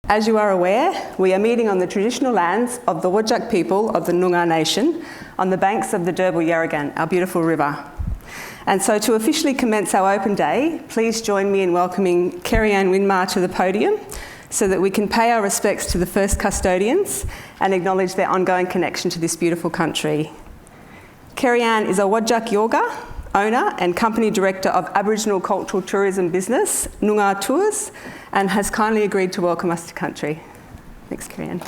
As you are aware, we are meeting on the traditional lands of the Whadjuk people of the Nyungar Nation on the banks of the Yarragan, our beautiful river. And so to officially commence our open day, please join me in welcoming Kerry-Ann Winmar to the podium so that we can pay our respects to the first custodians and acknowledge their ongoing connection to this beautiful country. Kerry-Ann is a Whadjuk Yoga owner and company director of Aboriginal cultural tourism business, Nyungar Tours, and has kindly agreed to welcome us to country. Thanks, Kerry-Ann.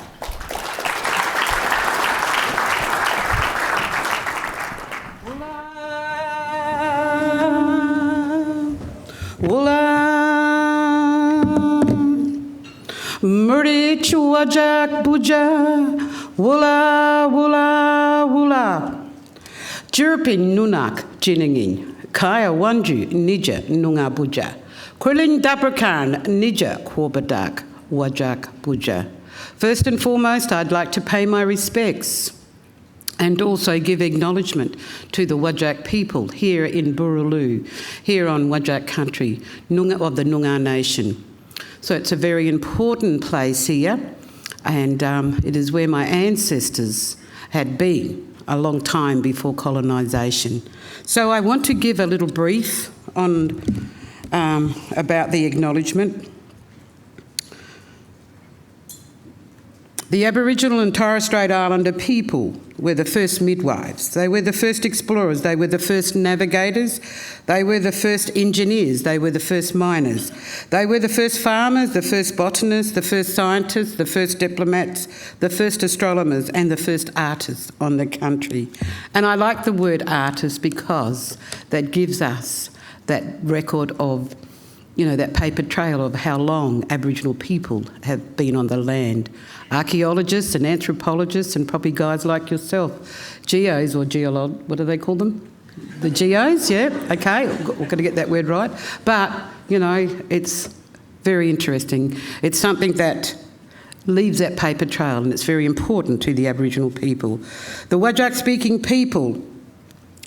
Murich Whadjuk Buja, Wula Wula Wula. Jirpin Nunak Jinningin, Kaya Wanju Nija Nunga Buja, Quilling Dabrakan Nija Quabadak Whadjuk Buja. First and foremost, I'd like to pay my respects and also give acknowledgement to the Whadjuk people here in Burruloo, here on Whadjuk country, of the Nyungar Nation. So it's a very important place here, and it is where my ancestors had been a long time before colonisation. So I want to give a little brief on about the acknowledgement. The Aboriginal and Torres Strait Islander people were the first midwives. They were the first explorers. They were the first navigators. They were the first engineers. They were the first miners. They were the first farmers, the first botanists, the first scientists, the first diplomats, the first astronomers, and the first artists on the country. And I like the word artist because that gives us that record of, that paper trail of how long Aboriginal people have been on the land. Archaeologists and anthropologists and probably guys like yourself, geos or what do they call them? The geos, yeah, okay, we're going to get that word right. But, it's very interesting. It's something that leaves that paper trail and it's very important to the Aboriginal people. The Whadjuk-speaking people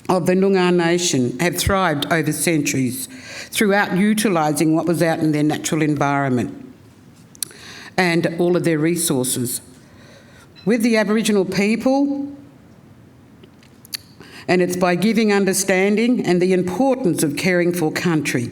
of the Nyungar Nation have thrived over centuries throughout utilising what was out in their natural environment and all of their resources. With the Aboriginal people, and it's by giving understanding and the importance of caring for country.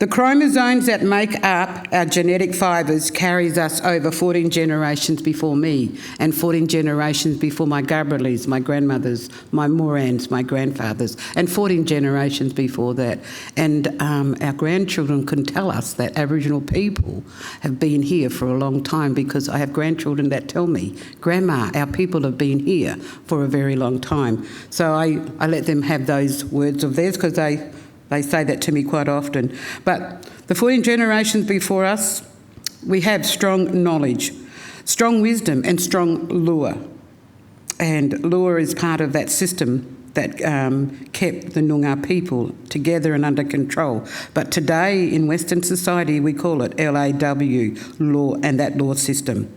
The chromosomes that make up our genetic fibres carries us over 14 generations before me and 14 generations before my Gabrielis, my grandmothers, my Morans, my grandfathers, and 14 generations before that. And our grandchildren can tell us that Aboriginal people have been here for a long time because I have grandchildren that tell me, Grandma, our people have been here for a very long time. So I let them have those words of theirs because they say that to me quite often. But the 14 generations before us, we have strong knowledge, strong wisdom and strong lure. And lure is part of that system that kept the Nyungar people together and under control. But today in Western society, we call it LAW, law, and that law system.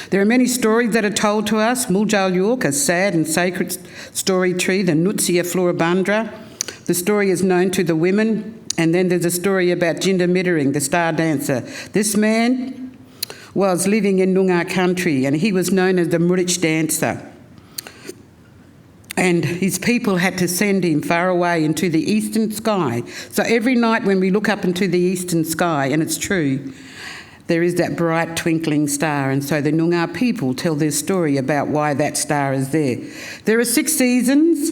There are many stories that are told to us. Muljal York, a sad and sacred story tree, the Nutsia Floribundra. The story is known to the women, and then there's a story about Jinda Mittering, the star dancer. This man was living in Nyungar country, and he was known as the Murich dancer. And his people had to send him far away into the eastern sky. So every night when we look up into the eastern sky, and it's true, there is that bright twinkling star, and so the Nyungar people tell their story about why that star is there. There are 6 seasons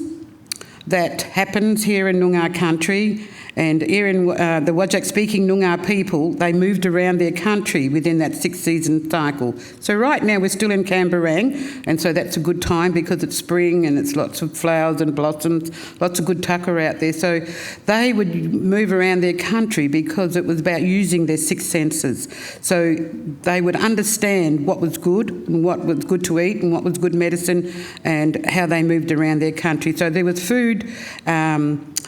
that happens here in Nyungar country, and here in the Whadjuk-speaking Nyungar people, they moved around their country within that 6-season cycle. So right now we're still in Camberang, and so that's a good time because it's spring and it's lots of flowers and blossoms, lots of good tucker out there. So they would move around their country because it was about using their 6 senses. So they would understand what was good and what was good to eat and what was good medicine and how they moved around their country. So there was food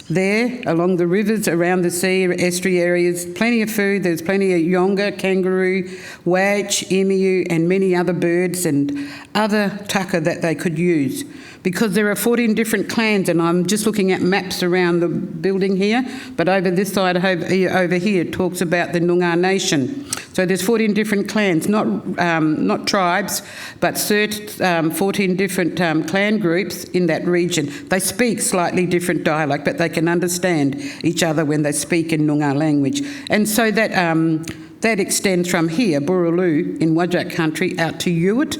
there along the rivers, around the sea, estuary areas, plenty of food. There's plenty of Nyungar, kangaroo, wadge, emu and many other birds and other tucker that they could use. Because there are 14 different clans, and I'm just looking at maps around the building here, but over this side over here it talks about the Nyungar Nation. So there's 14 different clans, not tribes, but 14 different clan groups in that region. They speak slightly different dialect, but they can understand each other when they speak in Nyungar language. And so that extends from here, Burraloo in Whadjuk country, out to Ewart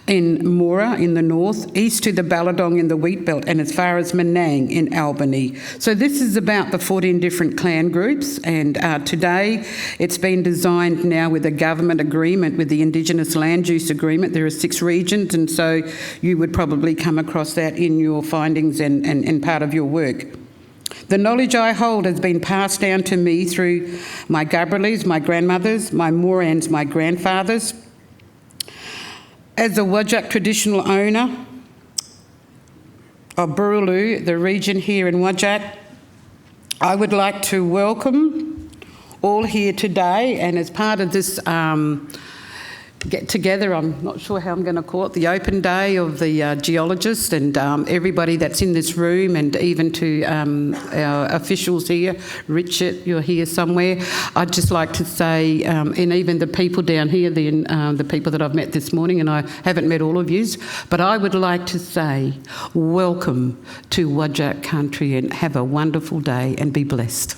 in Moora in the north, east to the Balladong in the wheat belt, and as far as Menang in Albany. So this is about the 14 different clan groups, and today it's been designed now with a government agreement with the Indigenous Land Use Agreement. There are 6 regions, and so you would probably come across that in your findings and part of your work. The knowledge I hold has been passed down to me through my Gabrieles, my grandmothers, my Morans, my grandfathers. As a Whadjuk traditional owner of Burraloo, the region here in Whadjuk, I would like to welcome all here today, and as part of this get together, I'm not sure how I'm going to call it, the open day of the geologists and everybody that's in this room, and even to our officials here. Richard, you're here somewhere. I'd just like to say, and even the people down here, the people that I've met this morning, and I haven't met all of yous, but I would like to say welcome to Whadjuk country, and have a wonderful day and be blessed.